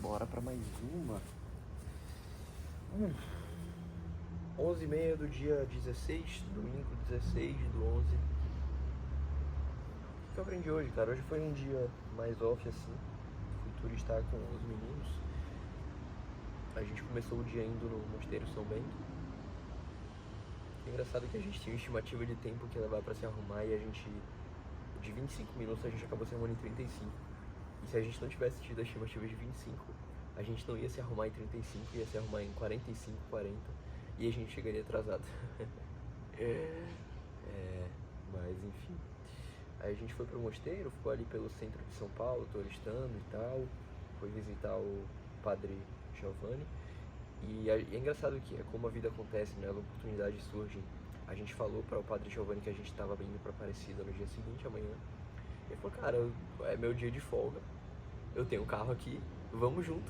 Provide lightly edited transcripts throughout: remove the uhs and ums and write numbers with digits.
Bora pra mais uma. 11h30 do dia 16, domingo 16/11. O que eu aprendi hoje, cara? Hoje foi um dia mais off, assim. Fui turistar com os meninos. A gente começou o dia indo no Mosteiro São Bento. É engraçado que a gente tinha uma estimativa de tempo que ia levar pra se arrumar e a gente, de 25 minutos, a gente acabou se arrumando em 35. E se a gente não tivesse tido a estimativa de 25, a gente não ia se arrumar em 35, ia se arrumar em 45, 40 e a gente chegaria atrasado. Mas enfim. Aí a gente foi pro mosteiro, ficou ali pelo centro de São Paulo, turistando e tal. Foi visitar o Padre Giovanni. E é engraçado que é como a vida acontece, né? As oportunidades surgem. A gente falou para o Padre Giovanni que a gente estava indo para Aparecida no dia seguinte, amanhã. E ele falou, cara, é meu dia de folga, eu tenho um carro aqui, vamos junto.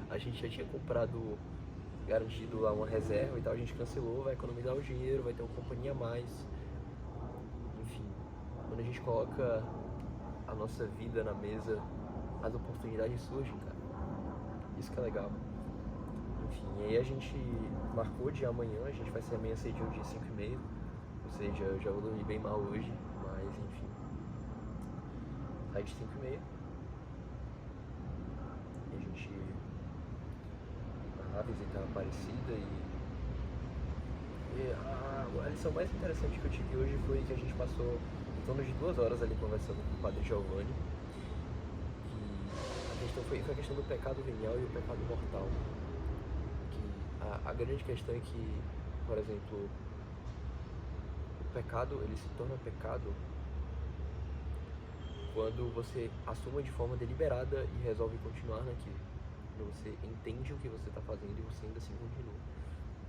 A gente já tinha comprado, garantido lá uma reserva e tal, a gente cancelou, vai economizar o dinheiro, vai ter uma companhia a mais. Enfim, quando a gente coloca a nossa vida na mesa, as oportunidades surgem, cara. Isso que é legal. Enfim, e aí a gente marcou de amanhã, a gente vai ser amanhã cedinho, dia 5h30. Ou seja, eu já vou dormir bem mal hoje, mas enfim. Sai de 5h30. E a gente vai lá visitar a Aparecida e a lição mais interessante que eu tive hoje foi que a gente passou em torno de 2 horas ali conversando com o Padre Giovanni. E a questão foi a questão do pecado venial e o pecado mortal. A grande questão é que, por exemplo, o pecado, ele se torna pecado quando você assume de forma deliberada e resolve continuar naquilo. Quando você entende o que você está fazendo e você ainda assim continua.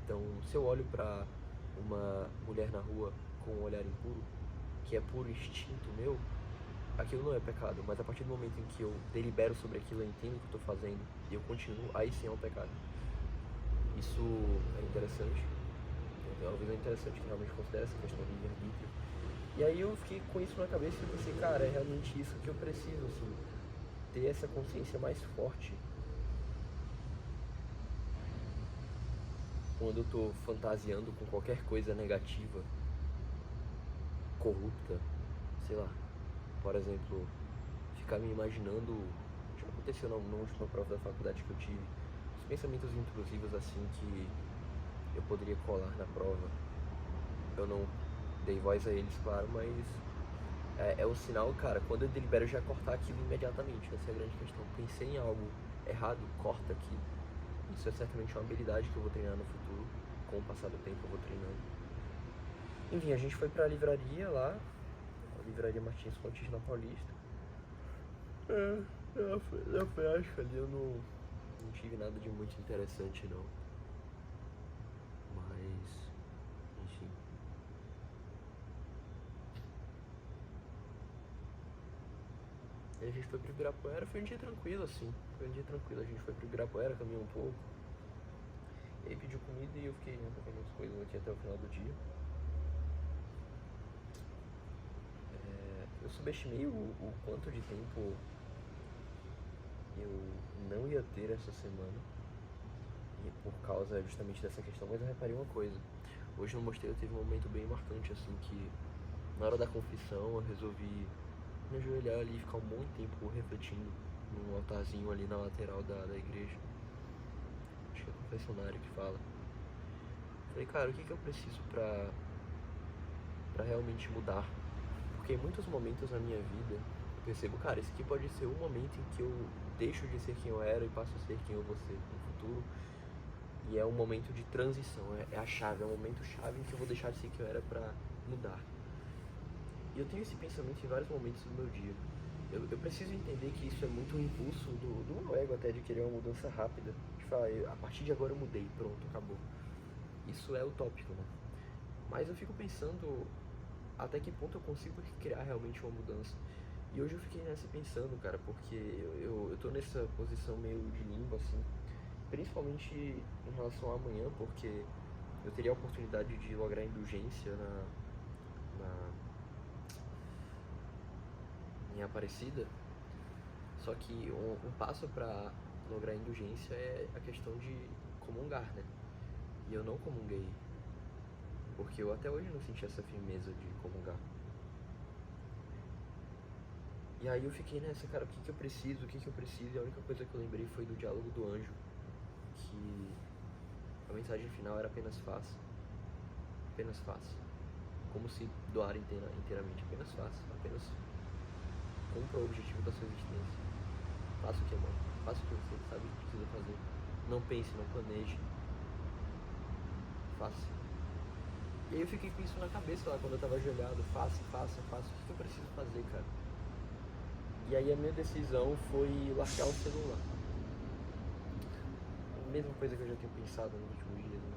Então, se eu olho para uma mulher na rua com um olhar impuro, que é puro instinto meu, aquilo não é pecado. Mas a partir do momento em que eu delibero sobre aquilo, eu entendo o que eu estou fazendo e eu continuo, aí sim é um pecado. Isso é interessante. É uma visão interessante que realmente considera essa questão do livre-arbítrio. E aí eu fiquei com isso na cabeça e pensei, cara, é realmente isso que eu preciso, assim, ter essa consciência mais forte quando eu tô fantasiando com qualquer coisa negativa, corrupta, sei lá. Por exemplo, ficar me imaginando, já aconteceu na última prova da faculdade que eu tive, os pensamentos intrusivos assim que eu poderia colar na prova. Eu não dei voz a eles, claro, mas é o sinal, cara, quando eu delibero já cortar aquilo imediatamente. Essa é a grande questão. Pensei em algo errado, corta aquilo. Isso é certamente uma habilidade que eu vou treinar no futuro. Com o passar do tempo eu vou treinando. Enfim, a gente foi pra livraria lá, a livraria Martins Fontes na Paulista. Na prática ali eu não tive nada de muito interessante não. Mas, enfim. E a gente foi pro Ibirapuera, foi um dia tranquilo assim. Foi um dia tranquilo, a gente foi pro Ibirapuera, caminhou um pouco. E aí pediu comida e eu fiquei fazendo umas coisas aqui até o final do dia. Eu subestimei o quanto de tempo eu não ia ter essa semana. E por causa justamente dessa questão, mas eu reparei uma coisa. Hoje no mosteiro teve um momento bem marcante, assim, que na hora da confissão eu resolvi me ajoelhar ali e ficar um bom tempo refletindo num altarzinho ali na lateral da igreja. Acho que é o confessionário que fala. Falei, cara, o que eu preciso pra realmente mudar? Porque em muitos momentos na minha vida eu percebo, cara, esse aqui pode ser o momento em que eu deixo de ser quem eu era e passo a ser quem eu vou ser no futuro. E é um momento de transição, é a chave, é um momento chave em que eu vou deixar de ser quem eu era pra mudar. E eu tenho esse pensamento em vários momentos do meu dia. Eu preciso entender que isso é muito um impulso do meu ego até, de querer uma mudança rápida. De falar, a partir de agora eu mudei, pronto, acabou. Isso é utópico, né? Mas eu fico pensando até que ponto eu consigo criar realmente uma mudança. E hoje eu fiquei nessa pensando, cara, porque eu tô nessa posição meio de limbo, assim, principalmente em relação a amanhã, porque eu teria a oportunidade de lograr indulgência em Aparecida. Só que um passo para lograr indulgência é a questão de comungar, né? E eu não comunguei, porque eu até hoje não senti essa firmeza de comungar. E aí eu fiquei nessa, cara, o que eu preciso, e a única coisa que eu lembrei foi do diálogo do anjo, que a mensagem final era apenas faça, como se doar inteiramente, apenas faça, apenas cumpra o objetivo da sua existência, faça o que é bom, faça o que você sabe que precisa fazer, não pense, não planeje, faça. E aí eu fiquei com isso na cabeça lá quando eu tava ajoelhado, faça, o que eu preciso fazer, cara? E aí a minha decisão foi largar o celular. A mesma coisa que eu já tinha pensado nos últimos dias, né?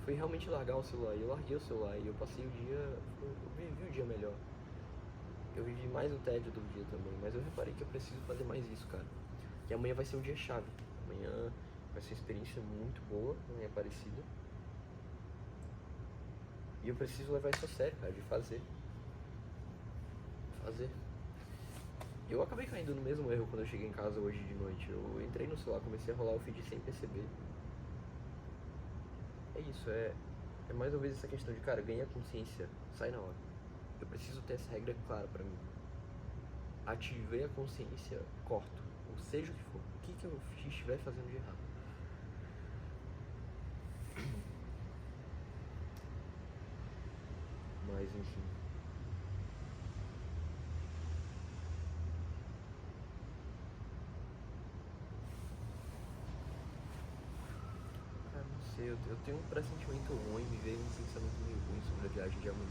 Foi realmente largar o celular. E eu larguei o celular e eu passei o dia, eu vivi o dia melhor. Eu vivi mais o tédio do dia também, mas eu reparei que eu preciso fazer mais isso, cara. E amanhã vai ser um dia chave. Amanhã vai ser uma experiência muito boa, amanhã Aparecida. E eu preciso levar isso a sério, cara, de fazer. Eu acabei caindo no mesmo erro quando eu cheguei em casa hoje de noite. Eu entrei no celular, comecei a rolar o feed sem perceber. É isso, é mais ou menos essa questão de, cara, ganha consciência, sai na hora. Eu preciso ter essa regra clara pra mim. Ativei a consciência, corto. Ou seja o que for. O que eu estiver fazendo de errado. Mas, enfim. Cara, não sei, eu tenho um pressentimento ruim, me veio um pensamento meio ruim sobre a viagem de amanhã.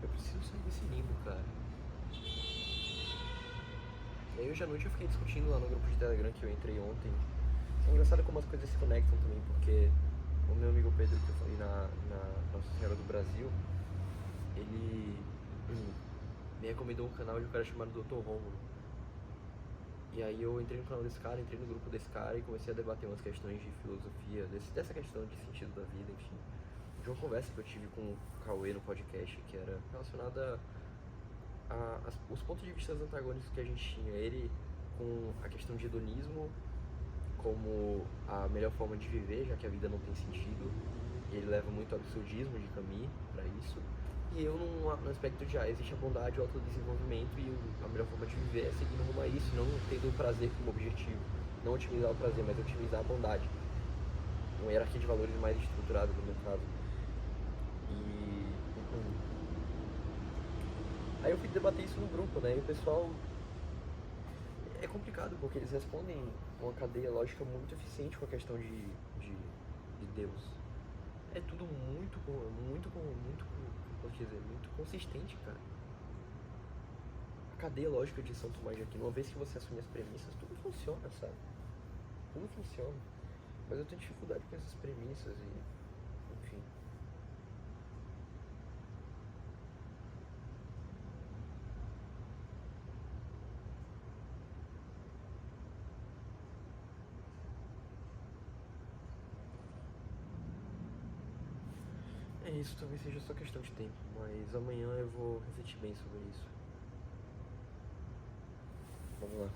Eu preciso sair desse limbo, cara. E aí hoje à noite eu fiquei discutindo lá no grupo de Telegram que eu entrei ontem. É engraçado como as coisas se conectam também, porque o meu amigo Pedro, que eu falei na Nossa Senhora do Brasil, ele me recomendou um canal de um cara chamado Dr. Romulo. E aí eu entrei no canal desse cara, entrei no grupo desse cara e comecei a debater umas questões de filosofia, dessa questão de sentido da vida, enfim. De uma conversa que eu tive com o Cauê no podcast, que era relacionada os pontos de vista antagônicos que a gente tinha. Ele com a questão de hedonismo como a melhor forma de viver, já que a vida não tem sentido. Ele leva muito ao absurdismo de Camus para isso. E eu no aspecto de existe a bondade, o autodesenvolvimento e a melhor forma de viver é seguindo rumo a isso, não tendo o prazer como objetivo. Não otimizar o prazer, mas otimizar a bondade. Uma hierarquia de valores mais estruturada no meu caso. Aí eu fui debater isso no grupo, né? E o pessoal... É complicado, porque eles respondem uma cadeia lógica muito eficiente com a questão de Deus. É tudo muito consistente, cara. A cadeia lógica de São Tomás de Aquino, uma vez que você assume as premissas, tudo funciona, sabe? Tudo funciona. Mas eu tenho dificuldade com essas premissas e... enfim... É isso, talvez seja só questão de tempo, mas amanhã eu vou refletir bem sobre isso. Vamos lá.